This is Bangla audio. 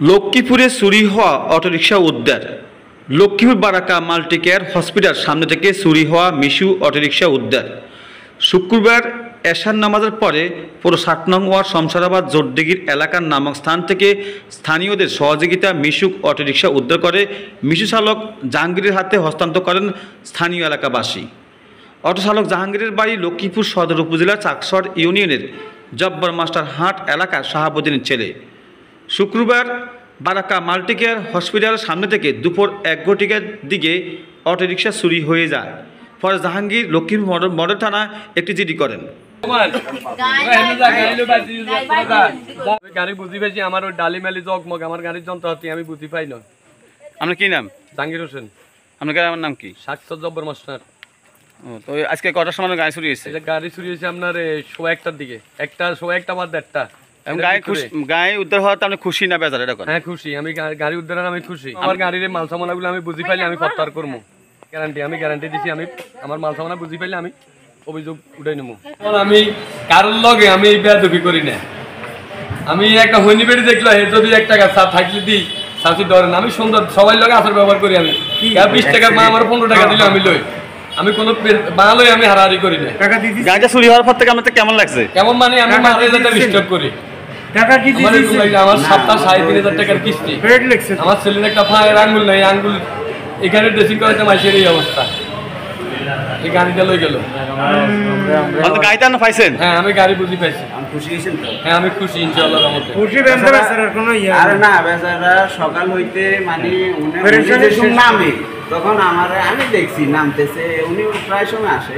লক্ষ্মীপুরে চুরি হওয়া অটোরিকশা উদ্ধার। লক্ষ্মীপুর বারাকা মাল্টিকেয়ার হসপিটাল সামনে থেকে চুরি হওয়া মিশু অটোরিকশা উদ্ধার। শুক্রবার এশার নামাজের পরে পুরো 7 নং ওয়ার্ড শমশারাবাদ জোরদিঘির এলাকার নামক স্থান থেকে স্থানীয়দের সহযোগিতা মিশুক অটোরিকশা উদ্ধার করে মিশু চালক জাহাঙ্গীরের হাতে হস্তান্তর করেন স্থানীয় এলাকাবাসী। অটো চালক জাহাঙ্গীরের বাড়ি লক্ষ্মীপুর সদর উপজেলার চাকসর ইউনিয়নের জব্বর মাস্টার হাট এলাকার শাহাবুদ্দিনের ছেলে। শুক্রবার বারাকা মাল্টিকেয়ার হসপিটালের সামনে থেকে দুপুর 1 ঘটিকার দিকে অটোরিকশা চুরি হয়ে যায়। পরে জাহাঙ্গীর লক্ষ্মীপুর মডেল থানায় একটি জিডি করেন। গাড়ি বুঝি পাইছি আমার ওই ডালি মেলি জগমগ আমার গাড়ির যন্ত্রপাতি আমি বুঝি পাই না। আপনার কি নাম? জাহাঙ্গীর হোসেন। আপনার আমার নাম কি? সাতশো জব্বর মাস্টার। তো আজকে কটার সময় গাড়ি চুরি হয়েছে? গাড়ি চুরি হয়েছে আপনার 1:15টার দিকে, 1:15 বাদ 1:30। গায়ে উদ্ধার হওয়াতে আপনি খুশি না বেজার? এটা হ্যাঁ খুশি, আমি গাড়ি উদ্ধার আমি খুশি। আমার গাড়ির মাল সামানাগুলো আমি বুঝি পাইলে আমি প্রত্যাহার করবো। গ্যারান্টি দিছি, আমি আমার মাল সামানা বুঝি পাইলে আমি অভিযোগ উঠাই নেবো। আমি কারোর লগে আমি বেয়াদবি করি না। আমি একটা হইনি বেড়ি দেখলো যদি 1 টাকা থাকলে দিই সাথে ধরেন আমি সুন্দর সবাই লগে আসার ব্যবহার করি। আমি 20 টাকার মা আমার 15 টাকা দিলে আমি লই, আমি কোনো বাংলায় আমি হারাহারি করি না। গাড়িটা চুরি হওয়ার পর থেকে আমাদের কেমন লাগছে? কেমন মানে আমি মাঝে যেটা ডিস্টার্ব করি। আমার 3,500 টাকার কিস্তি, আমার ছেলের একটা পায়ের আঙ্গুল নাই, আঙ্গুল এখানে ড্রেসিং করাতে মাসের এই অবস্থা। এই গাড়িটা লই গেল। গাড়িটা না পাইছেন? হ্যাঁ আমি গাড়ি বুঝি পাইছি। হ্যাঁ আমি খুশি ইনশাআল্লাহ। সকাল হইতে মানে নামে তখন আমি দেখছি নামতেছে, উনি প্রায় সময় আসে।